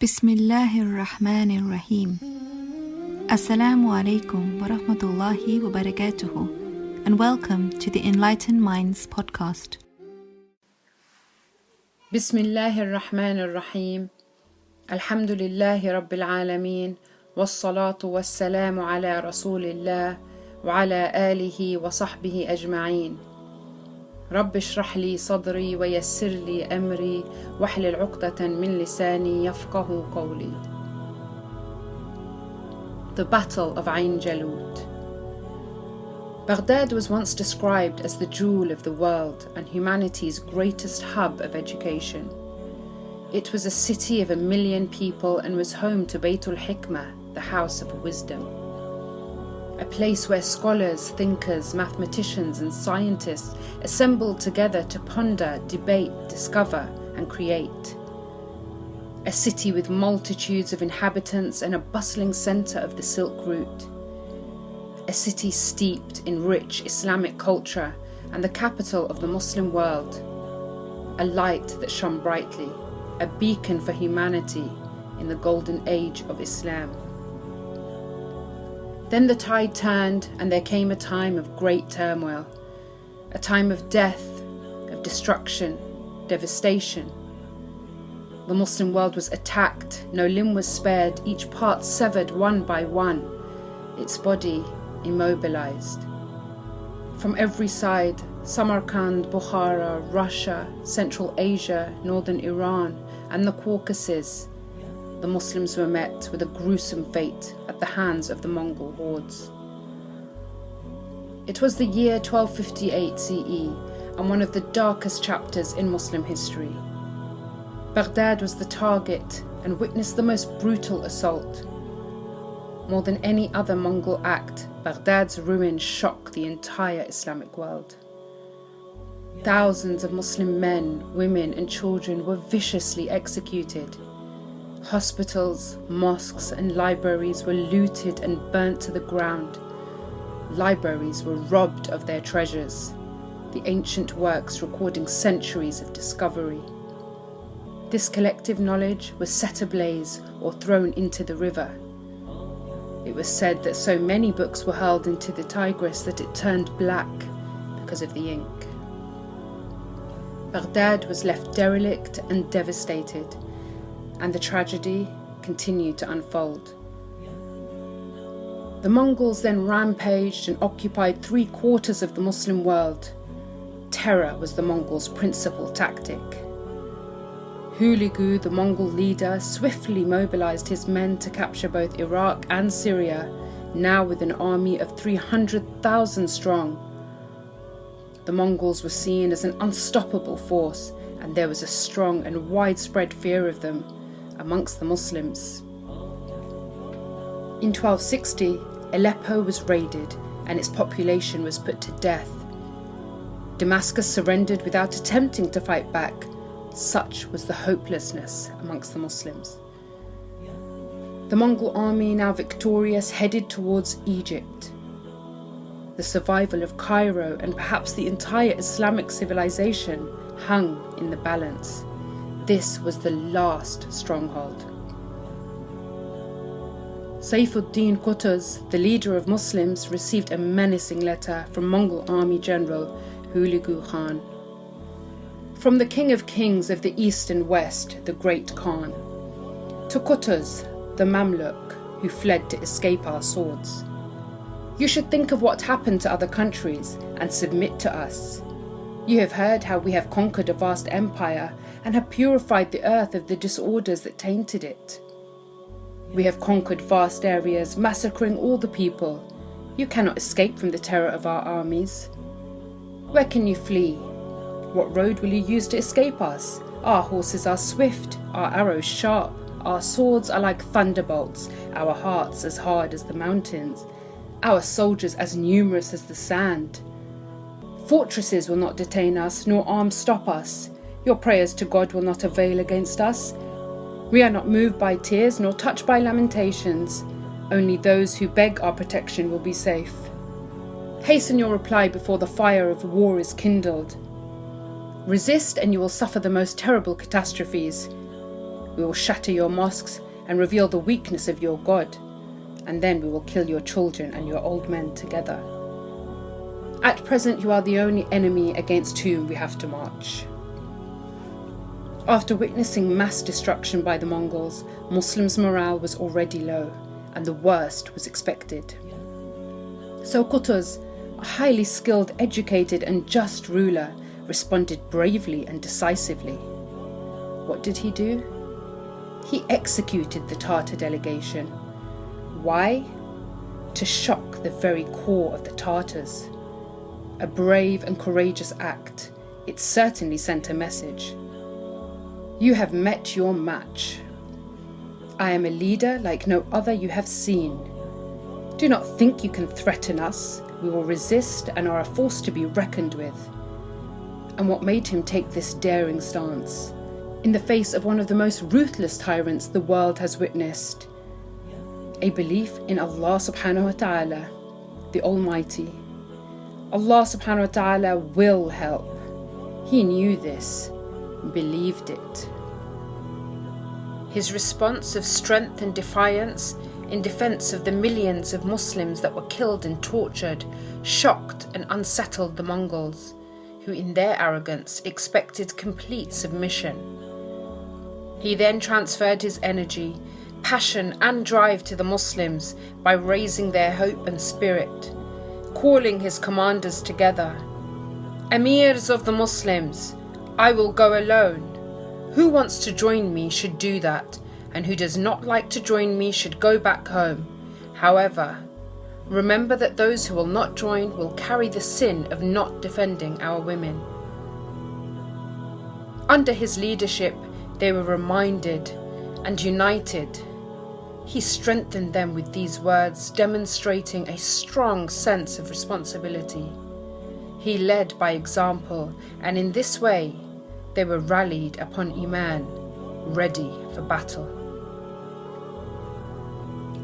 Bismillahir Rahmanir Rahim. Assalamu alaikum wa rahmatullahi wa barakatuhu, and welcome to the Enlightened Minds podcast. Bismillahir Rahmanir Rahim. Alhamdulillahi Rabbil Alameen. Wassalatu wassalamu ala Rasulillah wa ala alihi wa sahbihi ajma'een. رب اشرح لي صدري ويسر لي أمري واحلل عقدة من لساني يفقه قولي. The Battle of Ain Jalut. Baghdad was once described as the jewel of the world and humanity's greatest hub of education. It was a city of 1 million people and was home to Baytul Hikmah, the house of wisdom. A place where scholars, thinkers, mathematicians and scientists assembled together to ponder, debate, discover and create. A city with multitudes of inhabitants and a bustling centre of the Silk Route. A city steeped in rich Islamic culture and the capital of the Muslim world. A light that shone brightly, a beacon for humanity in the golden age of Islam. Then the tide turned and there came a time of great turmoil, a time of death, of destruction, devastation. The Muslim world was attacked, no limb was spared, each part severed one by one, its body immobilized. From every side, Samarkand, Bukhara, Russia, Central Asia, Northern Iran and the Caucasus, the Muslims were met with a gruesome fate at the hands of the Mongol hordes. It was the year 1258 CE and one of the darkest chapters in Muslim history. Baghdad was the target and witnessed the most brutal assault. More than any other Mongol act, Baghdad's ruin shocked the entire Islamic world. Thousands of Muslim men, women and children were viciously executed. Hospitals, mosques and libraries were looted and burnt to the ground. Libraries were robbed of their treasures, the ancient works recording centuries of discovery. This collective knowledge was set ablaze or thrown into the river. It was said that so many books were hurled into the Tigris that it turned black because of the ink. Baghdad was left derelict and devastated, and the tragedy continued to unfold. The Mongols then rampaged and occupied 3/4 of the Muslim world. Terror was the Mongols' principal tactic. Hulagu, the Mongol leader, swiftly mobilized his men to capture both Iraq and Syria, now with an army of 300,000 strong. The Mongols were seen as an unstoppable force, and there was a strong and widespread fear of them amongst the Muslims. In 1260, Aleppo was raided and its population was put to death. Damascus surrendered without attempting to fight back. Such was the hopelessness amongst the Muslims. The Mongol army, now victorious, headed towards Egypt. The survival of Cairo and perhaps the entire Islamic civilization hung in the balance. This was the last stronghold. Saifuddin Qutuz, the leader of Muslims, received a menacing letter from Mongol army general Hulagu Khan. From the King of Kings of the East and West, the Great Khan. To Qutuz, the Mamluk, who fled to escape our swords. You should think of what happened to other countries and submit to us. You have heard how we have conquered a vast empire and have purified the earth of the disorders that tainted it. We have conquered vast areas, massacring all the people. You cannot escape from the terror of our armies. Where can you flee? What road will you use to escape us? Our horses are swift, our arrows sharp, our swords are like thunderbolts, our hearts as hard as the mountains, our soldiers as numerous as the sand. Fortresses will not detain us, nor arms stop us. Your prayers to God will not avail against us. We are not moved by tears, nor touched by lamentations. Only those who beg our protection will be safe. Hasten your reply before the fire of war is kindled. Resist and you will suffer the most terrible catastrophes. We will shatter your mosques and reveal the weakness of your God, and then we will kill your children and your old men together. At present, you are the only enemy against whom we have to march." After witnessing mass destruction by the Mongols, Muslims' morale was already low, and the worst was expected. So Qutuz, a highly skilled, educated and just ruler, responded bravely and decisively. What did he do? He executed the Tatar delegation. Why? To shock the very core of the Tatars. A brave and courageous act. It certainly sent a message. You have met your match. I am a leader like no other you have seen. Do not think you can threaten us. We will resist and are a force to be reckoned with. And what made him take this daring stance? In the face of one of the most ruthless tyrants the world has witnessed. A belief in Allah subhanahu wa ta'ala, the Almighty. Allah subhanahu wa ta'ala will help. He knew this, believed it. His response of strength and defiance in defense of the millions of Muslims that were killed and tortured shocked and unsettled the Mongols, who in their arrogance expected complete submission. He then transferred his energy, passion and drive to the Muslims by raising their hope and spirit, calling his commanders together. "Emirs of the Muslims, I will go alone. Who wants to join me should do that, and who does not like to join me should go back home. However, remember that those who will not join will carry the sin of not defending our women." Under his leadership, they were reminded and united. He strengthened them with these words, demonstrating a strong sense of responsibility. He led by example, and in this way, they were rallied upon Iman, ready for battle.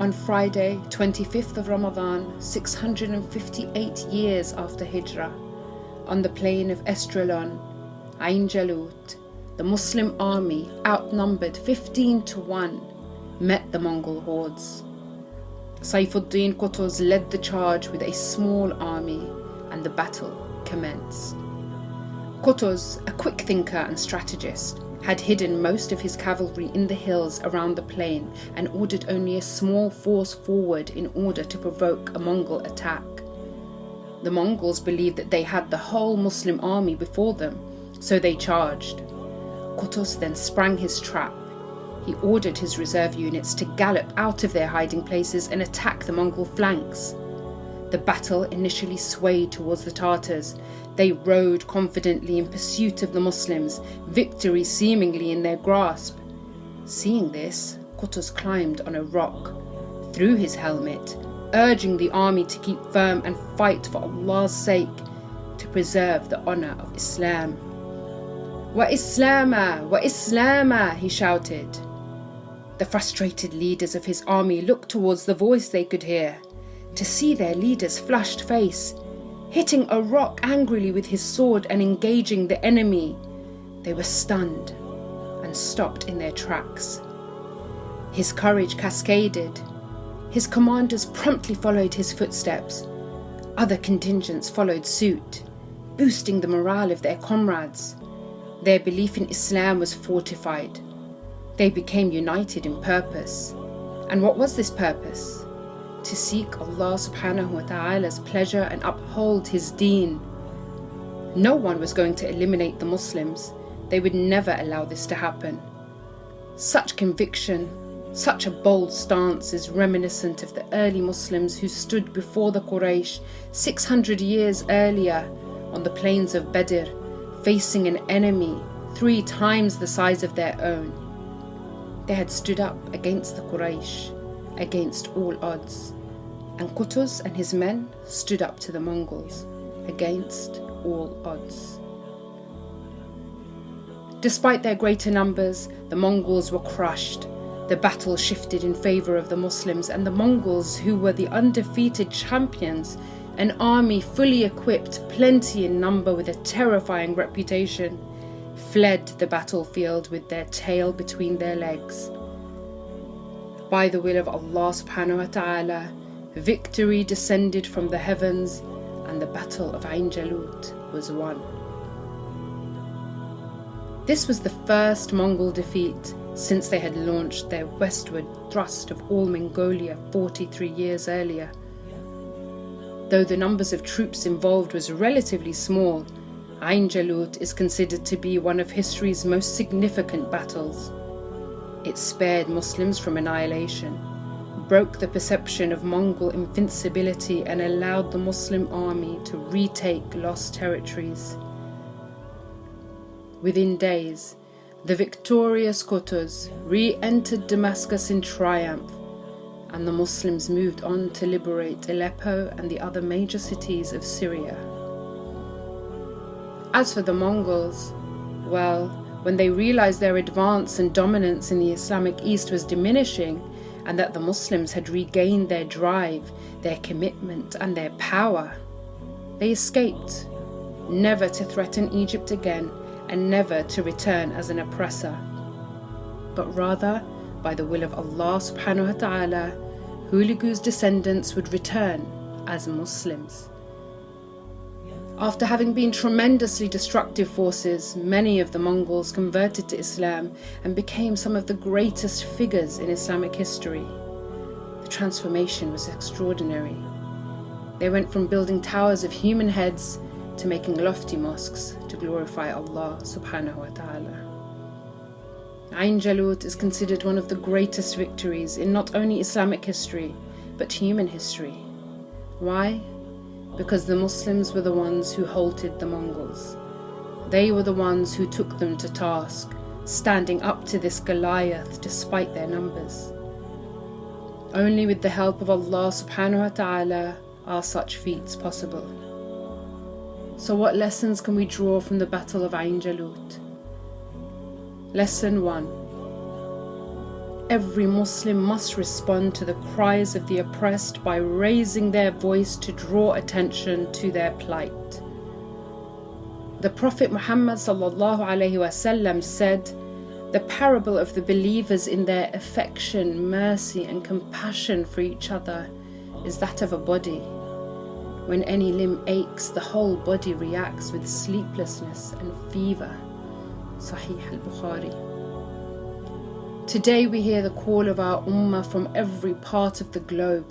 On Friday, 25th of Ramadan, 658 years after Hijrah, on the plain of Esdraelon, Ain Jalut, the Muslim army, outnumbered 15 to 1, met the Mongol hordes. Saifuddin Qutuz led the charge with a small army, and the battle commenced. Qutuz, a quick thinker and strategist, had hidden most of his cavalry in the hills around the plain and ordered only a small force forward in order to provoke a Mongol attack. The Mongols believed that they had the whole Muslim army before them, so they charged. Qutuz then sprang his trap. He ordered his reserve units to gallop out of their hiding places and attack the Mongol flanks. The battle initially swayed towards the Tatars. They rode confidently in pursuit of the Muslims, victory seemingly in their grasp. Seeing this, Qutuz climbed on a rock, threw his helmet, urging the army to keep firm and fight for Allah's sake, to preserve the honour of Islam. "Wa Islama! Wa Islama!" he shouted. The frustrated leaders of his army looked towards the voice they could hear, to see their leader's flushed face, hitting a rock angrily with his sword and engaging the enemy. They were stunned and stopped in their tracks. His courage cascaded. His commanders promptly followed his footsteps. Other contingents followed suit, boosting the morale of their comrades. Their belief in Islam was fortified. They became united in purpose. And what was this purpose? To seek Allah subhanahu wa ta'ala's pleasure and uphold his deen. No one was going to eliminate the Muslims. They would never allow this to happen. Such conviction, such a bold stance is reminiscent of the early Muslims who stood before the Quraysh 600 years earlier on the plains of Badr, facing an enemy 3 times the size of their own. They had stood up against the Quraysh, against all odds, and Qutuz and his men stood up to the Mongols, against all odds. Despite their greater numbers, the Mongols were crushed. The battle shifted in favour of the Muslims, and the Mongols, who were the undefeated champions, an army fully equipped, plenty in number with a terrifying reputation, fled the battlefield with their tail between their legs. By the will of Allah subhanahu wa ta'ala, victory descended from the heavens and the battle of Ain Jalut was won. This was the first Mongol defeat since they had launched their westward thrust of all Mongolia 43 years earlier. Though the numbers of troops involved was relatively small, Ain Jalut is considered to be one of history's most significant battles. It spared Muslims from annihilation, broke the perception of Mongol invincibility, and allowed the Muslim army to retake lost territories. Within days, the victorious Qutuz re-entered Damascus in triumph, and the Muslims moved on to liberate Aleppo and the other major cities of Syria. As for the Mongols, well, when they realized their advance and dominance in the Islamic East was diminishing, and that the Muslims had regained their drive, their commitment, and their power, they escaped, never to threaten Egypt again, and never to return as an oppressor, but rather, by the will of Allah subhanahu wa ta'ala, Hulagu's descendants would return as Muslims. After having been tremendously destructive forces, many of the Mongols converted to Islam and became some of the greatest figures in Islamic history. The transformation was extraordinary. They went from building towers of human heads to making lofty mosques to glorify Allah subhanahu wa ta'ala. Ain Jalut is considered one of the greatest victories in not only Islamic history, but human history. Why? Because the Muslims were the ones who halted the Mongols. They were the ones who took them to task, standing up to this Goliath despite their numbers. Only with the help of Allah subhanahu wa ta'ala are such feats possible. So what lessons can we draw from the Battle of Ain Jalut? Lesson 1. Every Muslim must respond to the cries of the oppressed by raising their voice to draw attention to their plight. The Prophet Muhammad ﷺ said, "The parable of the believers in their affection, mercy and compassion for each other is that of a body. When any limb aches, the whole body reacts with sleeplessness and fever." Sahih al-Bukhari. Today we hear the call of our ummah from every part of the globe.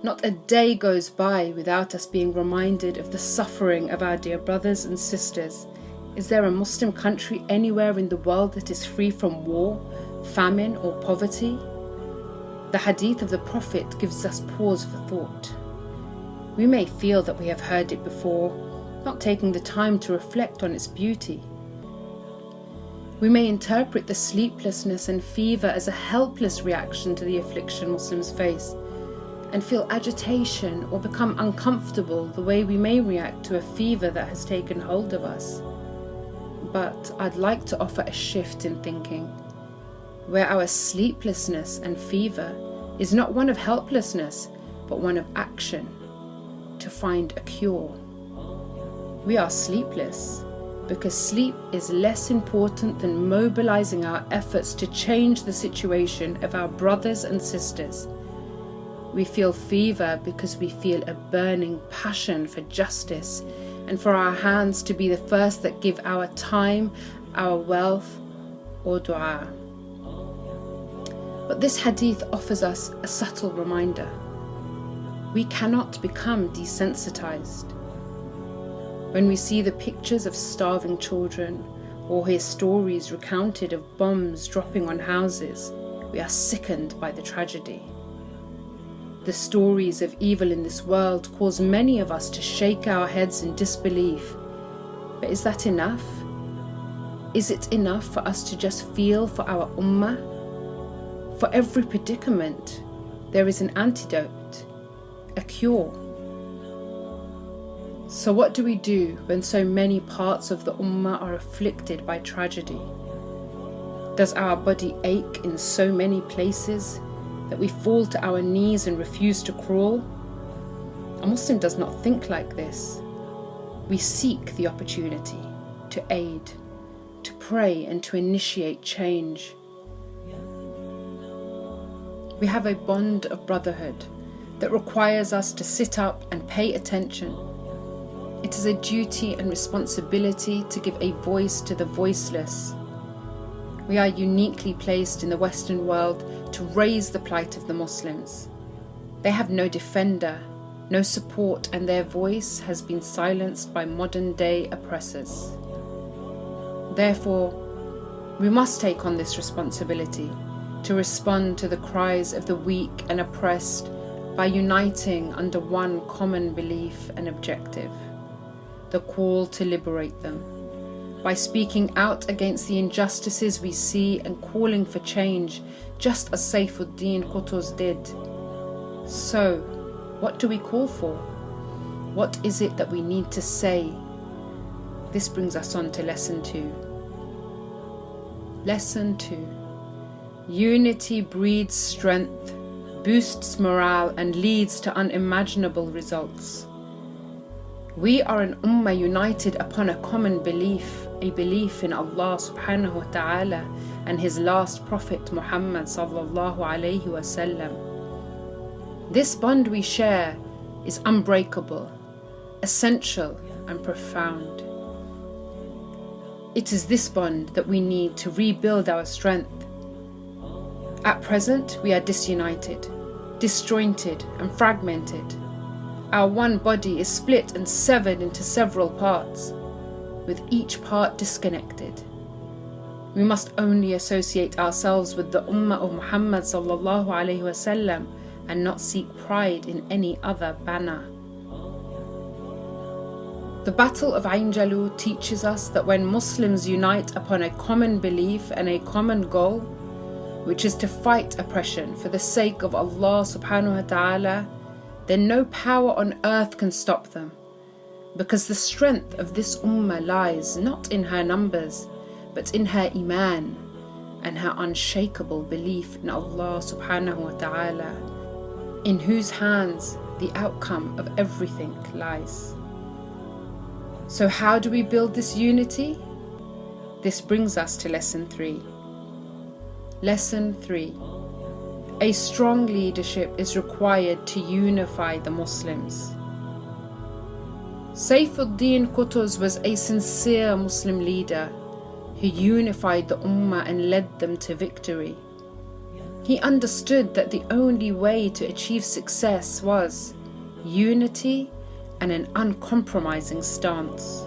Not a day goes by without us being reminded of the suffering of our dear brothers and sisters. Is there a Muslim country anywhere in the world that is free from war, famine or poverty? The hadith of the Prophet gives us pause for thought. We may feel that we have heard it before, not taking the time to reflect on its beauty. We may interpret the sleeplessness and fever as a helpless reaction to the affliction Muslims face, and feel agitation or become uncomfortable the way we may react to a fever that has taken hold of us. But I'd like to offer a shift in thinking, where our sleeplessness and fever is not one of helplessness, but one of action, to find a cure. We are sleepless because sleep is less important than mobilizing our efforts to change the situation of our brothers and sisters. We feel fever because we feel a burning passion for justice and for our hands to be the first that give our time, our wealth, or dua. But this hadith offers us a subtle reminder. We cannot become desensitized. When we see the pictures of starving children or hear stories recounted of bombs dropping on houses, we are sickened by the tragedy. The stories of evil in this world cause many of us to shake our heads in disbelief. But is that enough? Is it enough for us to just feel for our ummah? For every predicament, there is an antidote, a cure. So what do we do when so many parts of the ummah are afflicted by tragedy? Does our body ache in so many places that we fall to our knees and refuse to crawl? A Muslim does not think like this. We seek the opportunity to aid, to pray and to initiate change. We have a bond of brotherhood that requires us to sit up and pay attention. It is a duty and responsibility to give a voice to the voiceless. We are uniquely placed in the Western world to raise the plight of the Muslims. They have no defender, no support, and their voice has been silenced by modern-day oppressors. Therefore, we must take on this responsibility to respond to the cries of the weak and oppressed by uniting under one common belief and objective, the call to liberate them, by speaking out against the injustices we see and calling for change, just as Saifuddin Qutuz did. So, what do we call for? What is it that we need to say? This brings us on to Lesson 2. Lesson 2. Unity breeds strength, boosts morale, and leads to unimaginable results. We are an ummah united upon a common belief, a belief in Allah subhanahu wa ta'ala and His last Prophet Muhammad sallallahu alayhi wa sallam. This bond we share is unbreakable, essential and profound. It is this bond that we need to rebuild our strength. At present, we are disunited, disjointed and fragmented. Our one body is split and severed into several parts, with each part disconnected. We must only associate ourselves with the Ummah of Muhammad sallallahu alayhi wa sallam and not seek pride in any other banner. The Battle of Ain Jalut teaches us that when Muslims unite upon a common belief and a common goal, which is to fight oppression for the sake of Allah subhanahu wa ta'ala, then no power on earth can stop them, because the strength of this ummah lies not in her numbers, but in her iman and her unshakable belief in Allah subhanahu wa ta'ala, in whose hands the outcome of everything lies. So how do we build this unity? This brings us to Lesson 3. Lesson 3. A strong leadership is required to unify the Muslims. Saifuddin Qutuz was a sincere Muslim leader who unified the Ummah and led them to victory. He understood that the only way to achieve success was unity and an uncompromising stance.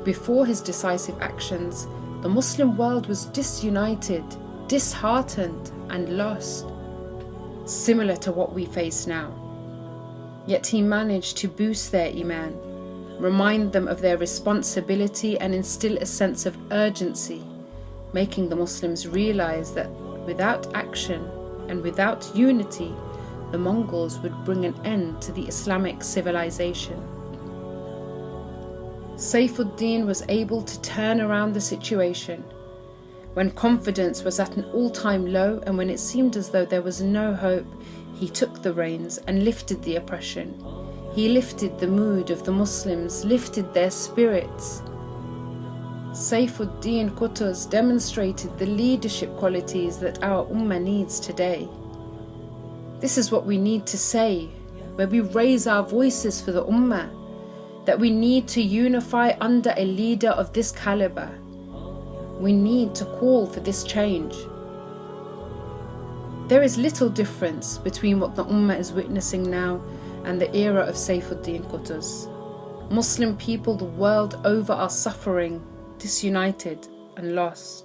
Before his decisive actions, the Muslim world was disunited, disheartened and lost, similar to what we face now. Yet he managed to boost their iman, remind them of their responsibility and instill a sense of urgency, making the Muslims realize that without action and without unity, the Mongols would bring an end to the Islamic civilization. Saifuddin was able to turn around the situation. When confidence was at an all-time low and when it seemed as though there was no hope, he took the reins and lifted the oppression. He lifted the mood of the Muslims, lifted their spirits. Saifuddin Qutuz demonstrated the leadership qualities that our ummah needs today. This is what we need to say, where we raise our voices for the ummah, that we need to unify under a leader of this caliber. We need to call for this change. There is little difference between what the Ummah is witnessing now and the era of Saifuddin Qutuz. Muslim people the world over are suffering, disunited and lost.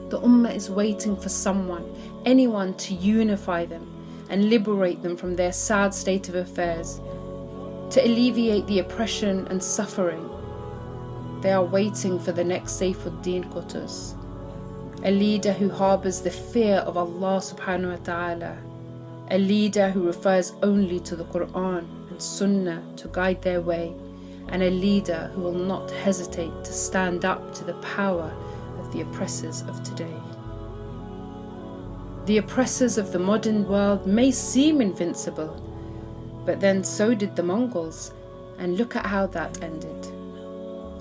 The Ummah is waiting for someone, anyone to unify them and liberate them from their sad state of affairs, to alleviate the oppression and suffering. They are waiting for the next Saifuddin Qutuz, a leader who harbours the fear of Allah subhanahu wa ta'ala, a leader who refers only to the Quran and Sunnah to guide their way, and a leader who will not hesitate to stand up to the power of the oppressors of today. The oppressors of the modern world may seem invincible, but then so did the Mongols, and look at how that ended.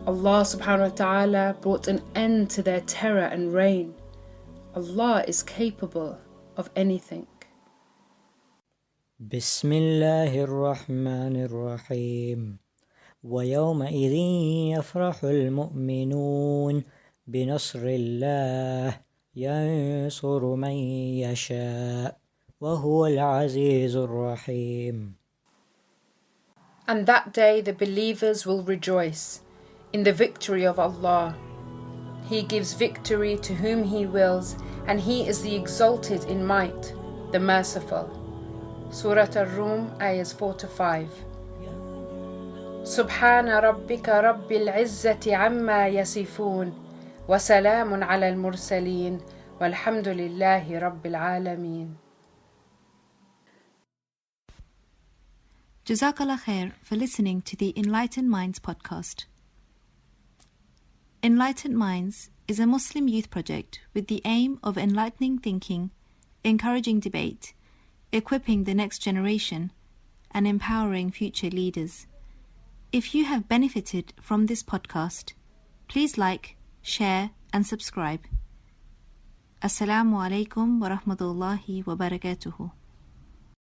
Allah subhanahu wa ta'ala brought an end to their terror and reign. Allah is capable of anything. بسم الله الرحمن الرحيم ويومئذ يفرح المؤمنون بنصر الله ينصر من يشاء وهو العزيز الرحيم. And that day the believers will rejoice in the victory of Allah. He gives victory to whom He wills, and He is the exalted in might, the merciful. Surah Ar-Rum, ayahs 4-5. Subhana rabbika rabbil izzati amma yasifun, wa salamun ala al-mursaleen, walhamdulillahi rabbil alameen. Jazakallah khair for listening to the Enlightened Minds podcast. Enlightened Minds is a Muslim youth project with the aim of enlightening thinking, encouraging debate, equipping the next generation, and empowering future leaders. If you have benefited from this podcast, please like, share, and subscribe. Assalamu alaikum wa rahmatullahi wa barakatuhu.